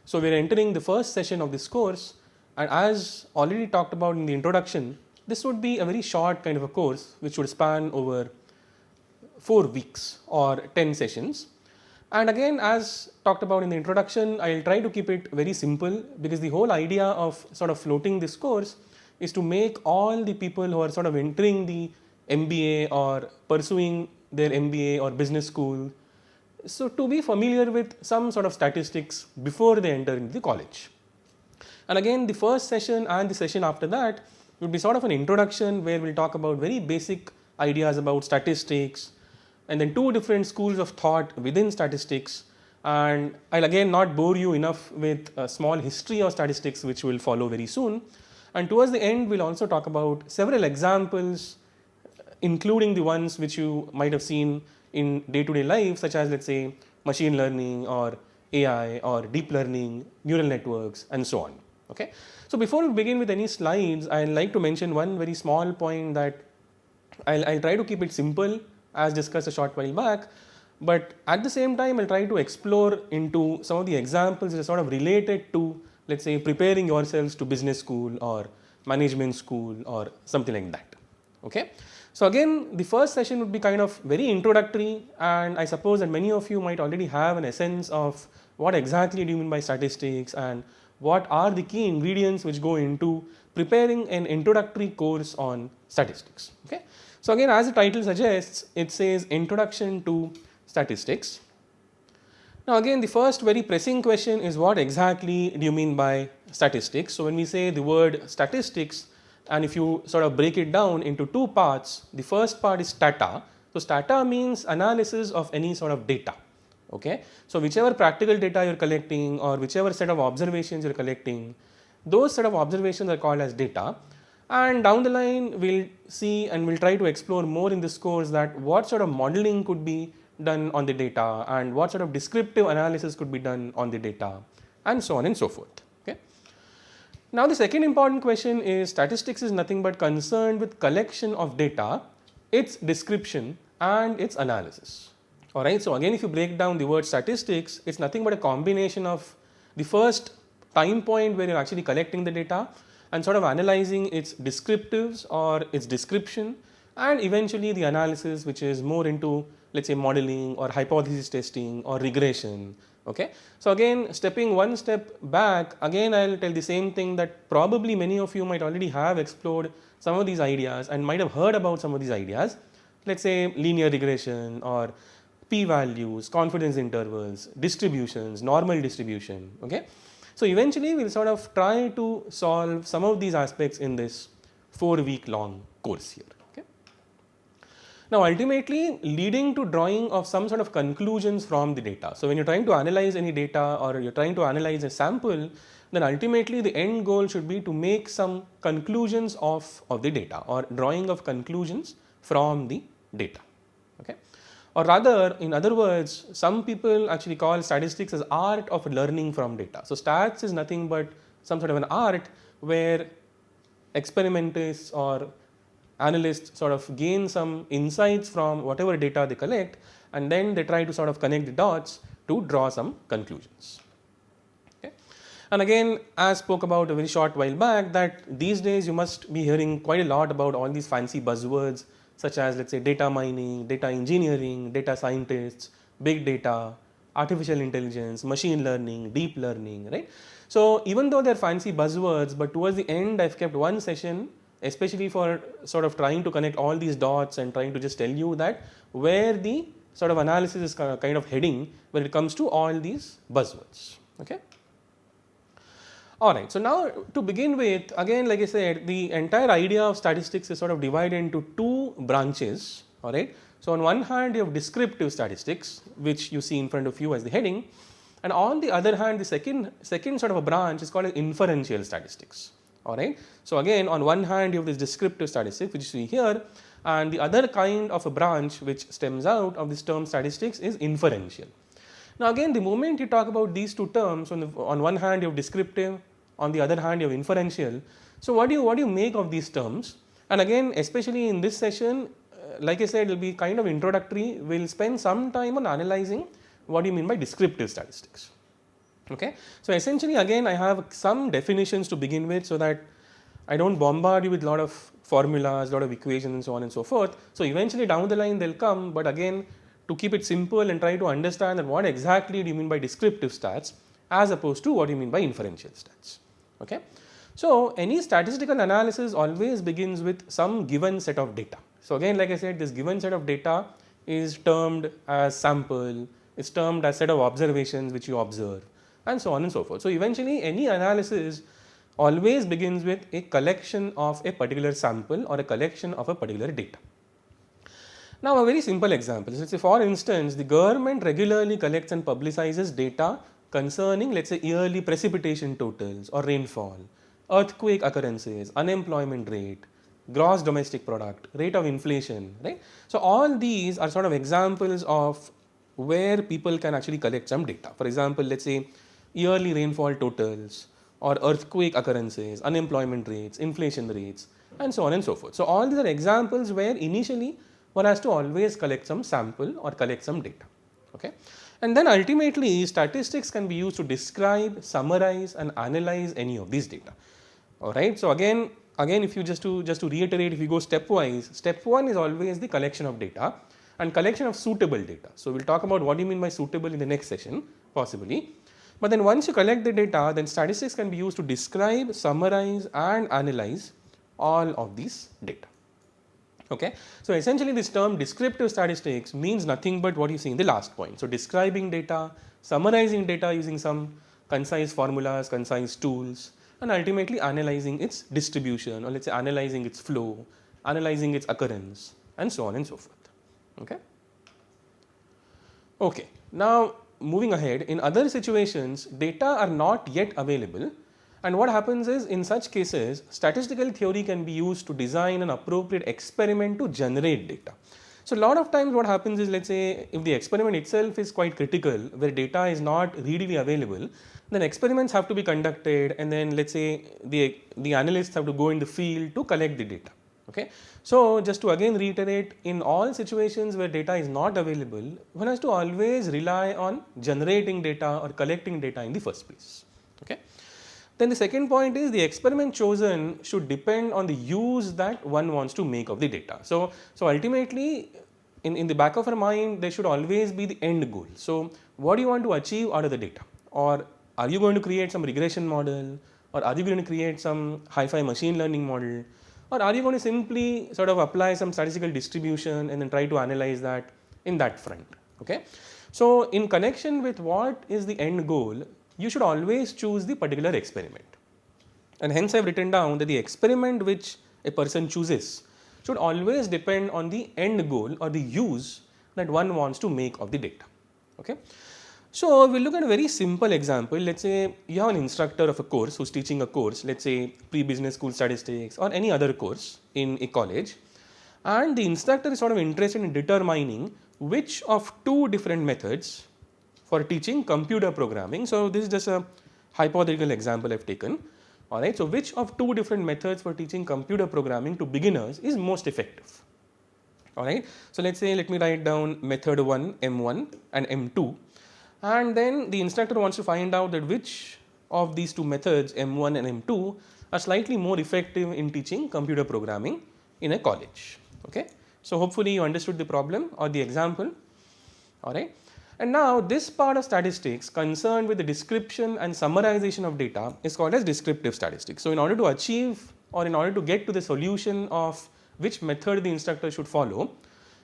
So we are entering the first session of this course, and as already talked about in the introduction, this would be a very short kind of a course which would span over 4 weeks or 10 sessions. And again, as talked about in the introduction, I will try to keep it very simple, because the whole idea of sort of floating this course is to make all the people who are sort of entering the MBA or pursuing their MBA or business school, so to be familiar with some sort of statistics before they enter into the college. And again, the first session and the session after that would be sort of an introduction where we'll talk about very basic ideas about statistics, and then 2 different schools of thought within statistics. And I'll again not bore you enough with a small history of statistics, which will follow very soon. And towards the end, we'll also talk about several examples, including the ones which you might have seen in day-to-day life, such as, let's say, machine learning or AI or deep learning, neural networks, and so on. Okay. So before we begin with any slides, I'd like to mention one very small point that I'll try to keep it simple, as discussed a short while back, but at the same time I'll try to explore into some of the examples that are sort of related to, let's say, preparing yourselves to business school or management school or something like that. Okay. So again, the first session would be kind of very introductory, and I suppose that many of you might already have an essence of what exactly do you mean by statistics and what are the key ingredients which go into preparing an introductory course on statistics. Okay. So again, as the title suggests, it says Introduction to Statistics. Now again, the first very pressing question is, what exactly do you mean by statistics? So when we say the word statistics, and if you sort of break it down into 2 parts, the first part is stata. So stata means analysis of any sort of data. Okay. So whichever practical data you're collecting or whichever set of observations you're collecting, those set of observations are called as data. And down the line, we'll see and we'll try to explore more in this course that what sort of modeling could be done on the data and what sort of descriptive analysis could be done on the data, and so on and so forth. Okay. Now the second important question is, statistics is nothing but concerned with collection of data, its description and its analysis. Alright, so again, if you break down the word statistics, it's nothing but a combination of the first time point where you're actually collecting the data and sort of analyzing its descriptives or its description, and eventually the analysis, which is more into, let's say, modeling or hypothesis testing or regression. Okay. So again, stepping one step back, again I'll tell the same thing that probably many of you might already have explored some of these ideas and might have heard about some of these ideas. Let's say linear regression or p-values, confidence intervals, distributions, normal distribution. Okay. So eventually we'll sort of try to solve some of these aspects in this 4-week long course here. Okay. Now ultimately leading to drawing of some sort of conclusions from the data. So when you're trying to analyze any data or you're trying to analyze a sample, then ultimately the end goal should be to make some conclusions of the data or drawing of conclusions from the data. Okay. Or rather, in other words, some people actually call statistics as art of learning from data. So stats is nothing but some sort of an art where experimentalists or analysts sort of gain some insights from whatever data they collect, and then they try to sort of connect the dots to draw some conclusions. Okay. And again, as spoke about a very short while back, that these days you must be hearing quite a lot about all these fancy buzzwords, such as, let's say, data mining, data engineering, data scientists, big data, artificial intelligence, machine learning, deep learning, right? So even though they're fancy buzzwords, but towards the end I've kept one session especially for sort of trying to connect all these dots and trying to just tell you that where the sort of analysis is kind of heading when it comes to all these buzzwords. Okay. Alright, so now to begin with, again, like I said, the entire idea of statistics is sort of divided into 2 branches. Alright, so on one hand you have descriptive statistics, which you see in front of you as the heading, and on the other hand the second sort of a branch is called as inferential statistics. Alright, so again on one hand you have this descriptive statistics which you see here, and the other kind of a branch which stems out of this term statistics is inferential. Now again, the moment you talk about these two terms, on one hand you have descriptive, on the other hand you have inferential. So what do you make of these terms? And again, especially in this session, like I said, it will be kind of introductory. We will spend some time on analyzing what do you mean by descriptive statistics. Okay. So essentially again I have some definitions to begin with, so that I don't bombard you with a lot of formulas, lot of equations and so on and so forth. So eventually down the line they'll come, but again, to keep it simple and try to understand that what exactly do you mean by descriptive stats as opposed to what you mean by inferential stats. Okay. So any statistical analysis always begins with some given set of data. So again, like I said, this given set of data is termed as sample, is termed as set of observations which you observe, and so on and so forth. So eventually any analysis always begins with a collection of a particular sample or a collection of a particular data. Now a very simple example, let's say for instance the government regularly collects and publicizes data concerning, let's say, yearly precipitation totals or rainfall, earthquake occurrences, unemployment rate, gross domestic product, rate of inflation, right. So all these are sort of examples of where people can actually collect some data. For example, let's say yearly rainfall totals, or earthquake occurrences, unemployment rates, inflation rates, and so on and so forth. So all these are examples where initially one has to always collect some sample or collect some data. Okay. And then ultimately statistics can be used to describe, summarize and analyze any of these data. Alright. So again if you just to reiterate, if you go stepwise, step 1 is always the collection of data and collection of suitable data. So we'll talk about what do you mean by suitable in the next session possibly. But then once you collect the data, then statistics can be used to describe, summarize and analyze all of these data. Okay. So essentially this term descriptive statistics means nothing but what you see in the last point. So describing data, summarizing data using some concise formulas, concise tools, and ultimately analyzing its distribution, or let's say analyzing its flow, analyzing its occurrence, and so on and so forth. Okay. Okay. Now moving ahead, in other situations data are not yet available, and what happens is in such cases statistical theory can be used to design an appropriate experiment to generate data. So a lot of times what happens is, let's say if the experiment itself is quite critical, where data is not readily available, then experiments have to be conducted, and then let's say the analysts have to go in the field to collect the data. Okay. So just to again reiterate, in all situations where data is not available, one has to always rely on generating data or collecting data in the first place. Okay. Then the second point is the experiment chosen should depend on the use that one wants to make of the data. So ultimately in the back of our mind there should always be the end goal. So what do you want to achieve out of the data? Or are you going to create some regression model, or are you going to create some hi-fi machine learning model? Or are you going to simply sort of apply some statistical distribution and then try to analyze that in that front? Okay. So in connection with what is the end goal, you should always choose the particular experiment. And hence I have written down that the experiment which a person chooses should always depend on the end goal or the use that one wants to make of the data. Okay. So we'll look at a very simple example. Let's say you have an instructor of a course who's teaching a course, let's say pre-business school statistics or any other course in a college, and the instructor is sort of interested in determining which of two different methods for teaching computer programming. So this is just a hypothetical example I've taken. Alright, so which of two different methods for teaching computer programming to beginners is most effective? Alright, so let's say let me write down method 1, M1 and M2. And then the instructor wants to find out that which of these two methods, M1 and M2, are slightly more effective in teaching computer programming in a college. Okay. So hopefully you understood the problem or the example. Alright. And now this part of statistics concerned with the description and summarization of data is called as descriptive statistics. So in order to achieve, or in order to get to the solution of which method the instructor should follow,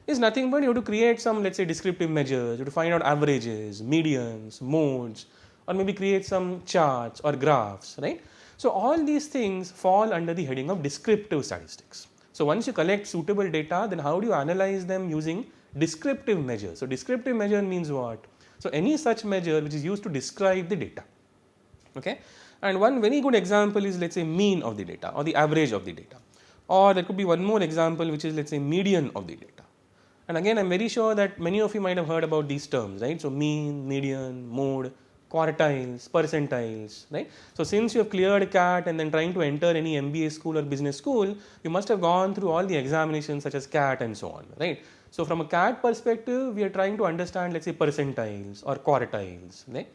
is nothing but you have to create some, let's say, descriptive measures, you have to find out averages, medians, modes, or maybe create some charts or graphs, right. So all these things fall under the heading of descriptive statistics. So once you collect suitable data, then how do you analyze them using descriptive measures? So descriptive measure means what? So any such measure which is used to describe the data. Okay. And one very good example is, let's say, mean of the data or the average of the data. Or there could be one more example which is, let's say, median of the data. And again, I'm very sure that many of you might have heard about these terms, right? So mean, median, mode, quartiles, percentiles, right? So since you have cleared CAT and then trying to enter any MBA school or business school, you must have gone through all the examinations such as CAT and so on, right? So from a CAT perspective, we are trying to understand, let's say, percentiles or quartiles, right?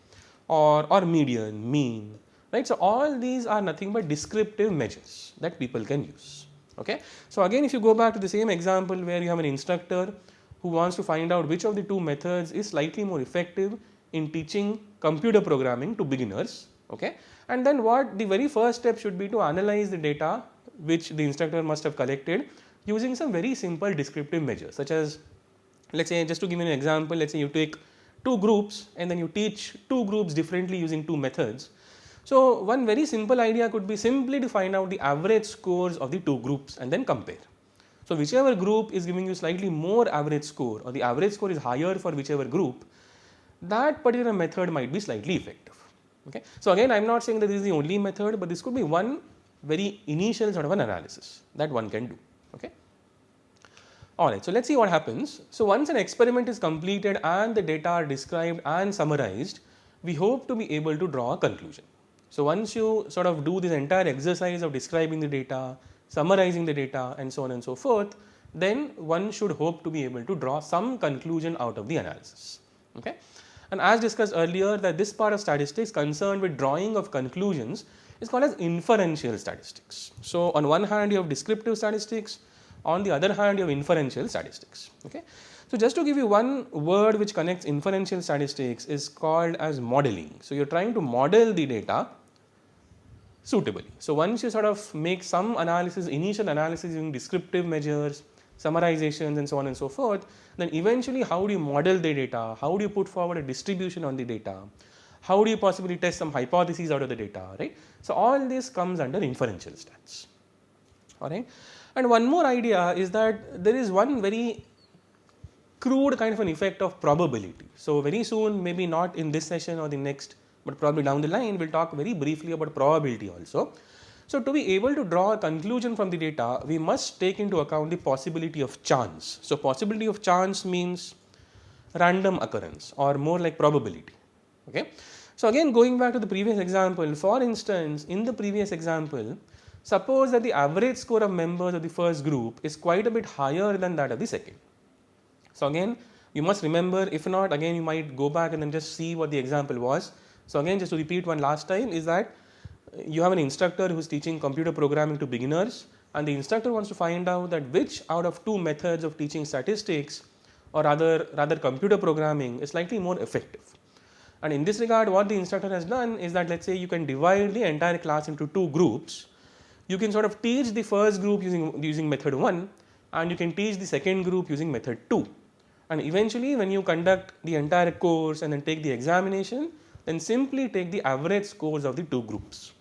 Or median, mean, right? So all these are nothing but descriptive measures that people can use. Okay. So again, if you go back to the same example where you have an instructor who wants to find out which of the two methods is slightly more effective in teaching computer programming to beginners, okay, and then what the very first step should be to analyze the data which the instructor must have collected using some very simple descriptive measures, such as, let's say, just to give you an example, let's say you take two groups and then you teach two groups differently using two methods. So one very simple idea could be simply to find out the average scores of the two groups and then compare. So whichever group is giving you slightly more average score, or the average score is higher for whichever group, that particular method might be slightly effective. Okay. So again, I'm not saying that this is the only method, but this could be one very initial sort of an analysis that one can do. Okay. Alright, so let's see what happens. So once an experiment is completed and the data are described and summarized, we hope to be able to draw a conclusion. So once you sort of do this entire exercise of describing the data, summarizing the data and so on and so forth, then one should hope to be able to draw some conclusion out of the analysis. Okay. And as discussed earlier, that this part of statistics concerned with drawing of conclusions is called as inferential statistics. So on one hand you have descriptive statistics, on the other hand you have inferential statistics. Okay. So just to give you one word which connects inferential statistics is called as modeling. So you're trying to model the data suitably. So once you sort of make some analysis, initial analysis using descriptive measures, summarizations and so on and so forth, then eventually how do you model the data, how do you put forward a distribution on the data, how do you possibly test some hypotheses out of the data, right? So all this comes under inferential stats. Alright. And one more idea is that there is one very crude kind of an effect of probability. So very soon, maybe not in this session or the next, but probably down the line, we'll talk very briefly about probability also. So to be able to draw a conclusion from the data, we must take into account the possibility of chance. So possibility of chance means random occurrence or more like probability. Okay. So again, going back to the previous example, for instance, in the previous example, suppose that the average score of members of the first group is quite a bit higher than that of the second. So again, you must remember, if not, again you might go back and then just see what the example was. So again, just to repeat one last time, is that you have an instructor who is teaching computer programming to beginners, and the instructor wants to find out that which out of two methods of teaching statistics or rather computer programming is slightly more effective. And in this regard, what the instructor has done is that, let's say you can divide the entire class into two groups. You can sort of teach the first group using method 1 and you can teach the second group using method 2. And eventually when you conduct the entire course and then take the examination, then simply take the average scores of the two groups.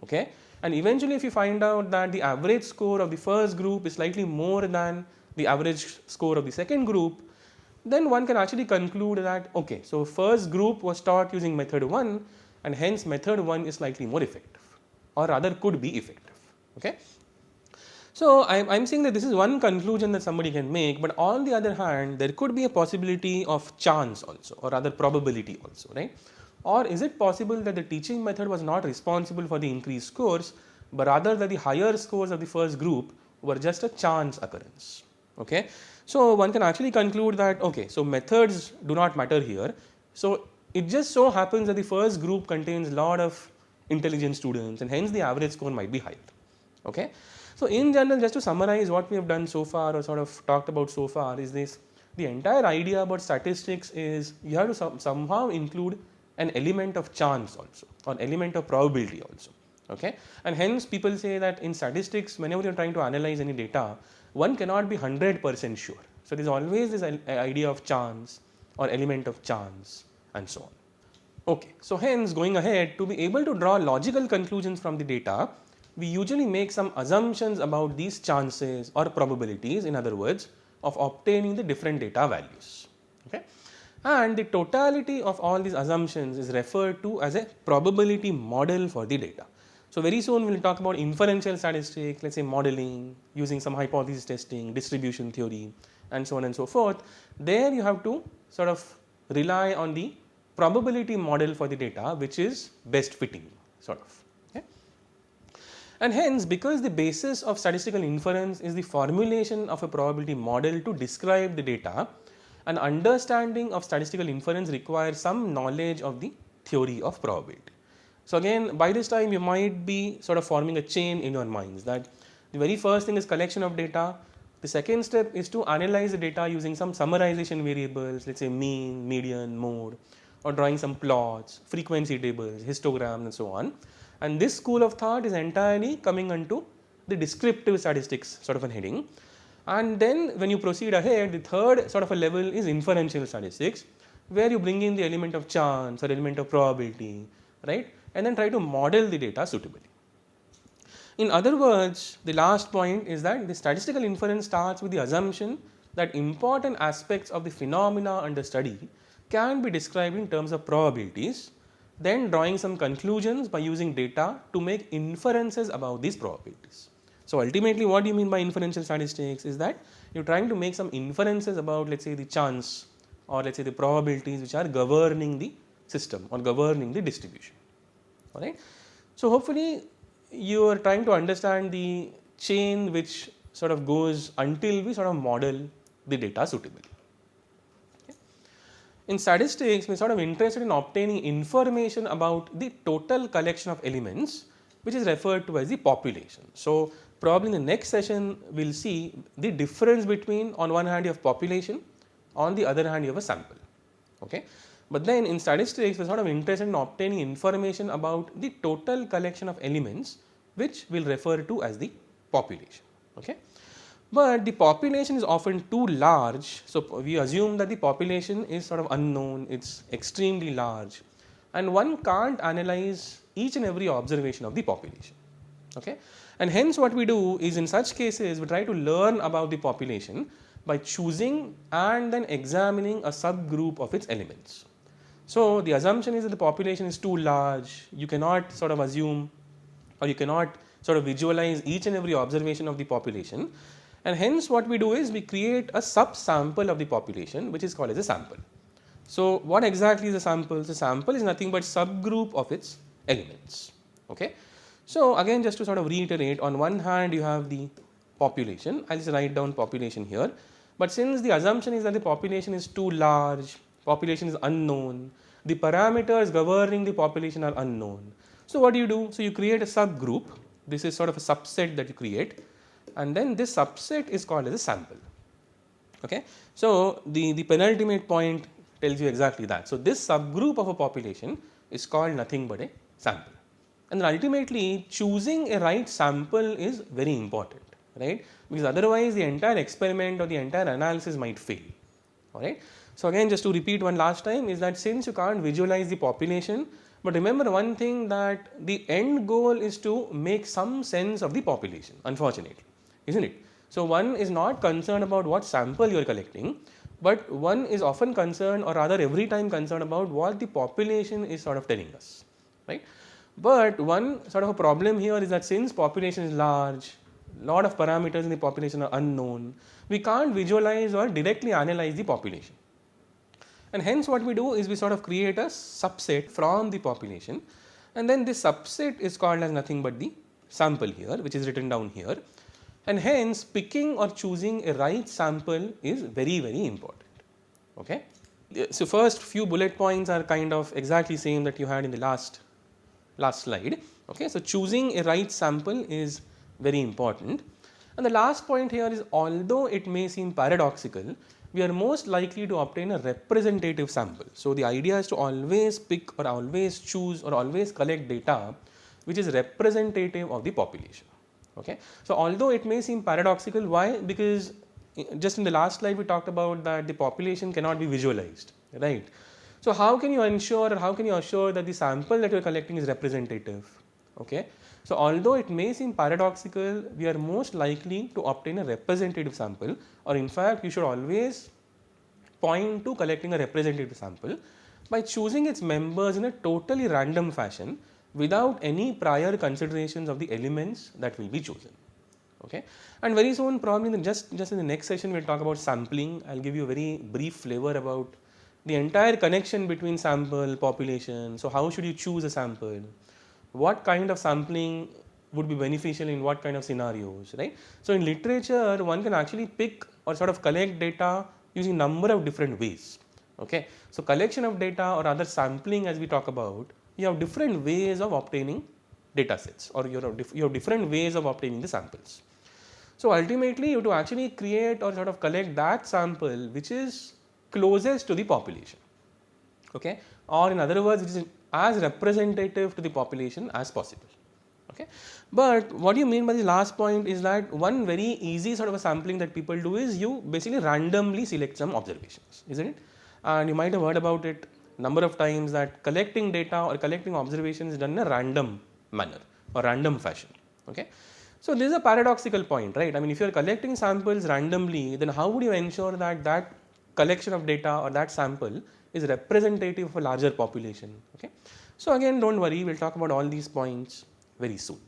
Okay. And eventually if you find out that the average score of the first group is slightly more than the average score of the second group, then one can actually conclude that, okay, so first group was taught using method 1 and hence method 1 is slightly more effective, or rather could be effective. Okay. So I'm saying that this is one conclusion that somebody can make, but on the other hand, there could be a possibility of chance also, or rather probability also, right? Or is it possible that the teaching method was not responsible for the increased scores, but rather that the higher scores of the first group were just a chance occurrence? Okay. So one can actually conclude that, okay, so methods do not matter here. So it just so happens that the first group contains a lot of intelligent students and hence the average score might be higher. Okay. So in general, just to summarize what we have done so far or sort of talked about so far is this: the entire idea about statistics is you have to somehow include an element of chance also, or element of probability also. Okay. And hence people say that in statistics, whenever you are trying to analyze any data, one cannot be 100% sure. So there is always this idea of chance or element of chance and so on. Okay. So hence, going ahead, to be able to draw logical conclusions from the data, we usually make some assumptions about these chances or probabilities, in other words, of obtaining the different data values. Okay. And the totality of all these assumptions is referred to as a probability model for the data. So very soon we will talk about inferential statistics, let's say modeling, using some hypothesis testing, distribution theory and so on and so forth, there you have to sort of rely on the probability model for the data which is best fitting sort of. Okay. And hence, because the basis of statistical inference is the formulation of a probability model to describe the data, an understanding of statistical inference requires some knowledge of the theory of probability. So again, by this time you might be sort of forming a chain in your minds that the very first thing is collection of data. The second step is to analyze the data using some summarization variables, let's say mean, median, mode, or drawing some plots, frequency tables, histograms and so on. And this school of thought is entirely coming into the descriptive statistics sort of a heading. And then when you proceed ahead, the third sort of a level is inferential statistics, where you bring in the element of chance or element of probability, right? And then try to model the data suitably. In other words, the last point is that the statistical inference starts with the assumption that important aspects of the phenomena under study can be described in terms of probabilities, then drawing some conclusions by using data to make inferences about these probabilities. So ultimately, what do you mean by inferential statistics is that you're trying to make some inferences about, let's say, the chance or let's say the probabilities which are governing the system or governing the distribution. Alright. So hopefully you are trying to understand the chain which sort of goes until we sort of model the data suitably. Okay. In statistics, we are sort of interested in obtaining information about the total collection of elements, which is referred to as the population. So probably in the next session we will see the difference between, on one hand you have population, on the other hand you have a sample. Okay. But then in statistics we are sort of interested in obtaining information about the total collection of elements, which we will refer to as the population. Okay. But the population is often too large, so we assume that the population is sort of unknown, it is extremely large, and one can't analyze each and every observation of the population. Okay. And hence what we do is, in such cases we try to learn about the population by choosing and then examining a subgroup of its elements. So the assumption is that the population is too large, you cannot sort of assume or you cannot sort of visualize each and every observation of the population, and hence what we do is we create a subsample of the population which is called as a sample. So what exactly is a sample? The sample is nothing but subgroup of its elements. Okay. So again, just to sort of reiterate, on one hand you have the population, I will just write down population here, but since the assumption is that the population is too large, population is unknown, the parameters governing the population are unknown. So what do you do? So you create a subgroup, this is sort of a subset that you create, and then this subset is called as a sample. Okay. So the penultimate point tells you exactly that. So this subgroup of a population is called nothing but a sample. And then ultimately choosing a right sample is very important, right? Because otherwise the entire experiment or the entire analysis might fail. Alright. So again, just to repeat one last time, is that since you can't visualize the population, but remember one thing, that the end goal is to make some sense of the population, unfortunately, isn't it? So one is not concerned about what sample you are collecting, but one is often concerned, or rather every time concerned, about what the population is sort of telling us, right? But one sort of a problem here is that since population is large, lot of parameters in the population are unknown, we can't visualize or directly analyze the population. And hence what we do is we sort of create a subset from the population, and then this subset is called as nothing but the sample here, which is written down here, and hence picking or choosing a right sample is very, very important. Okay. So first few bullet points are kind of exactly same that you had in the last slide. Okay. So choosing a right sample is very important. And the last point here is, although it may seem paradoxical, we are most likely to obtain a representative sample. So the idea is to always pick or always choose or always collect data which is representative of the population. Okay. So although it may seem paradoxical, why? Because just in the last slide we talked about that the population cannot be visualized, right? So how can you ensure, or how can you assure that the sample that you are collecting is representative? Okay. So although it may seem paradoxical, we are most likely to obtain a representative sample, or in fact you should always point to collecting a representative sample by choosing its members in a totally random fashion without any prior considerations of the elements that will be chosen. Okay, and very soon, probably in the just in the next session, we'll talk about sampling. I'll give you a very brief flavor about the entire connection between sample population. So how should you choose a sample? What kind of sampling would be beneficial in what kind of scenarios, right? So in literature, one can actually pick or sort of collect data using number of different ways. Okay, so collection of data or other sampling, as we talk about, you have different ways of obtaining data sets, or you have different ways of obtaining the samples. So ultimately, you have to actually create or sort of collect that sample which is closest to the population. Okay, or in other words, it is as representative to the population as possible. Okay, but what you mean by the last point is that one very easy sort of a sampling that people do is you basically randomly select some observations, isn't it? And you might have heard about it number of times that collecting data or collecting observations is done in a random manner or random fashion. Okay, so this is a paradoxical point, right? I mean, if you are collecting samples randomly, then how would you ensure that that collection of data or that sample is representative of a larger population? Okay, so again, don't worry, we'll talk about all these points very soon.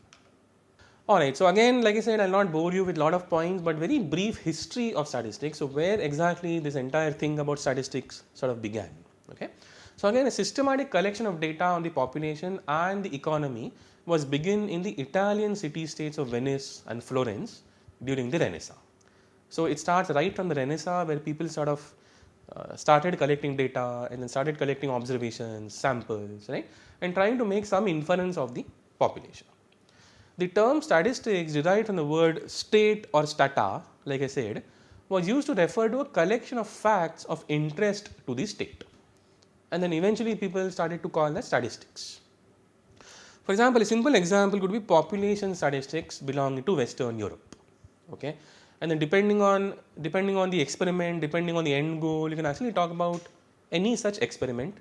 Alright, so again, like I said, I'll not bore you with a lot of points, but very brief history of statistics. So where exactly this entire thing about statistics sort of began. Okay, so again, a systematic collection of data on the population and the economy was begin in the Italian city-states of Venice and Florence during the Renaissance. So it starts right from the Renaissance, where people sort of started collecting data and then started collecting observations, samples, right, and trying to make some inference of the population. The term statistics, derived from the word state or stata, like I said, was used to refer to a collection of facts of interest to the state. And then eventually people started to call that statistics. For example, a simple example could be population statistics belonging to Western Europe. Okay, and then depending on the experiment, depending on the end goal, you can actually talk about any such experiment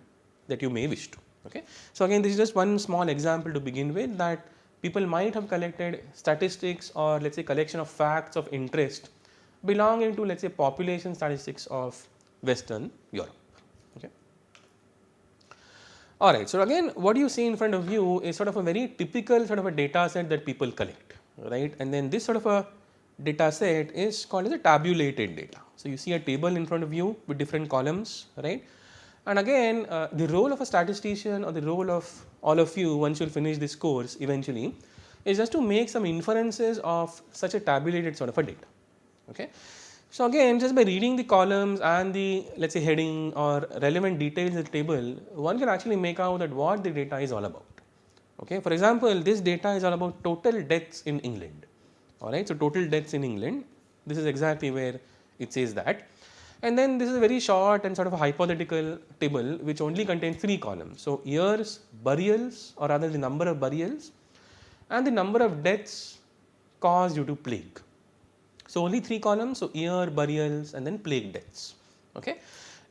that you may wish to. Okay, so again, this is just one small example to begin with, that people might have collected statistics or let's say collection of facts of interest belonging to let's say population statistics of Western Europe. Okay. Alright, so again, what you see in front of you is sort of a very typical sort of a data set that people collect, right? And then this sort of a data set is called as a tabulated data. So you see a table in front of you with different columns, right? And again, the role of a statistician or the role of all of you once you finish this course eventually is just to make some inferences of such a tabulated sort of a data. Okay. So again, just by reading the columns and the let's say heading or relevant details in the table, one can actually make out that what the data is all about. Okay. For example, this data is all about total deaths in England. Alright, so total deaths in England, this is exactly where it says that. And then this is a very short and sort of a hypothetical table which only contains 3 columns. So years, burials, or rather the number of burials, and the number of deaths caused due to plague. So only 3 columns, so year, burials, and then plague deaths. Okay,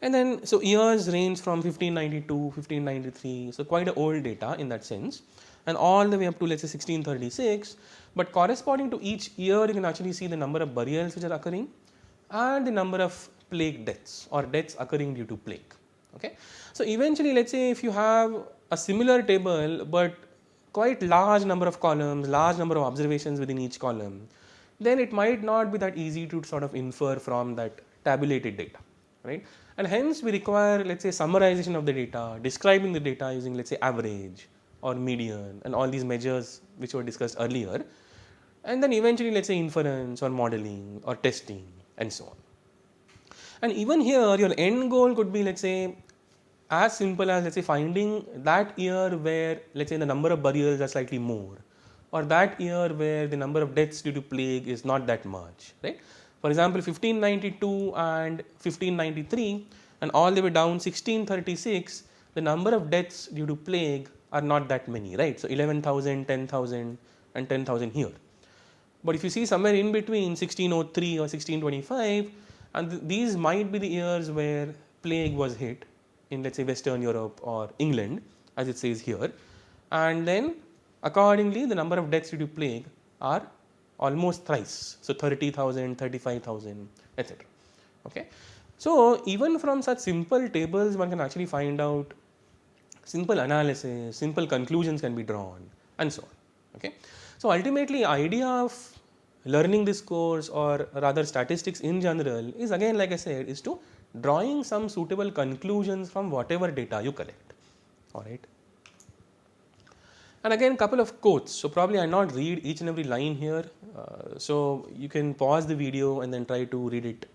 and then so years range from 1592, 1593, so quite a old data in that sense, and all the way up to let's say 1636. But corresponding to each year, you can actually see the number of burials which are occurring and the number of plague deaths or deaths occurring due to plague. Okay, so eventually, let's say if you have a similar table but quite large number of columns, large number of observations within each column, then it might not be that easy to sort of infer from that tabulated data, right? And hence we require let's say summarization of the data, describing the data using let's say average or median and all these measures which were discussed earlier, and then eventually let's say inference or modeling or testing and so on. And even here your end goal could be let's say as simple as let's say finding that year where let's say the number of burials are slightly more, or that year where the number of deaths due to plague is not that much, right? For example, 1592 and 1593 and all the way down 1636, the number of deaths due to plague are not that many, right? So 11,000, 10,000 and 10,000 here. But if you see somewhere in between 1603 or 1625, and these might be the years where plague was hit in let's say Western Europe or England as it says here, and then accordingly the number of deaths due to plague are almost thrice, so 30,000, 35,000, etc. Okay, so even from such simple tables one can actually find out simple analysis, simple conclusions can be drawn and so on. Okay, so ultimately idea of learning this course, or rather statistics in general, is again, like I said, is to drawing some suitable conclusions from whatever data you collect. All right. And again, couple of quotes. So probably I'll not read each and every line here. So you can pause the video and then try to read it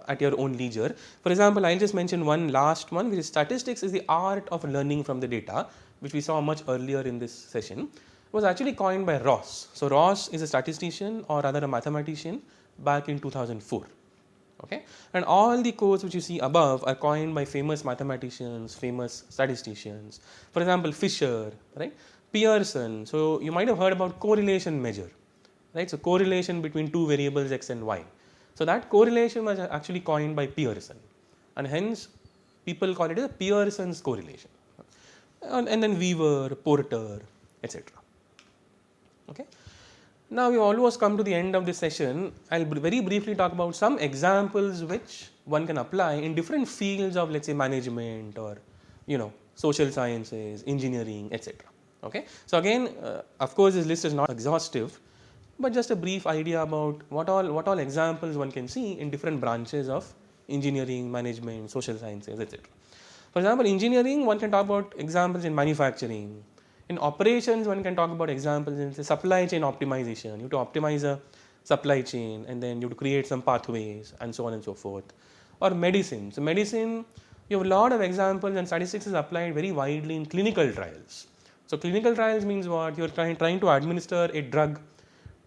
at your own leisure. For example, I'll just mention one last one, which is statistics is the art of learning from the data, which we saw much earlier in this session. It was actually coined by Ross. So Ross is a statistician, or rather a mathematician, back in 2004. Okay, and all the quotes which you see above are coined by famous mathematicians, famous statisticians. For example, Fisher, right? Pearson. So you might have heard about correlation measure, right? So correlation between two variables x and y. So that correlation was actually coined by Pearson, and hence people call it a Pearson's correlation. And then Weaver, Porter, etc. Okay. Now we almost come to the end of this session. I'll very briefly talk about some examples which one can apply in different fields of, let's say, management, or social sciences, engineering, etc. Okay. So again, of course, this list is not exhaustive, but just a brief idea about what all examples one can see in different branches of engineering, management, social sciences, etc. For example, engineering, one can talk about examples in manufacturing. In operations, one can talk about examples in supply chain optimization. You have to optimize a supply chain, and then you have to create some pathways, and so on and so forth. Or medicine. So medicine, you have a lot of examples, and statistics is applied very widely in clinical trials. So clinical trials means what? You are trying to administer a drug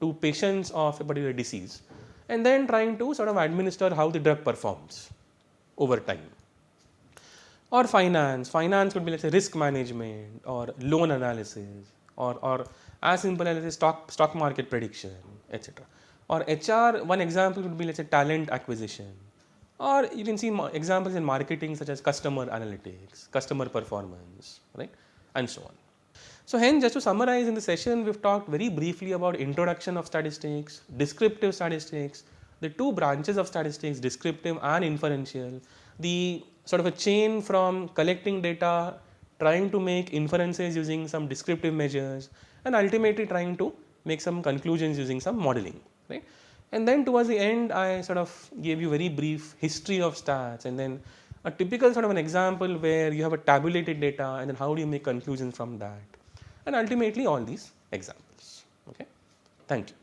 to patients of a particular disease, and then trying to sort of administer how the drug performs over time. Or finance could be, let's say, risk management, or loan analysis, or as simple as stock market prediction, etc. Or HR, one example would be, let's say, talent acquisition, or you can see examples in marketing such as customer analytics, customer performance, right, and so on. So hence, just to summarize in the session, we've talked very briefly about introduction of statistics, descriptive statistics, the two branches of statistics, descriptive and inferential, the sort of a chain from collecting data, trying to make inferences using some descriptive measures, and ultimately trying to make some conclusions using some modeling, right? And then towards the end, I sort of gave you very brief history of stats, and then a typical sort of an example where you have a tabulated data, and then how do you make conclusions from that, and ultimately all these examples. Okay, thank you.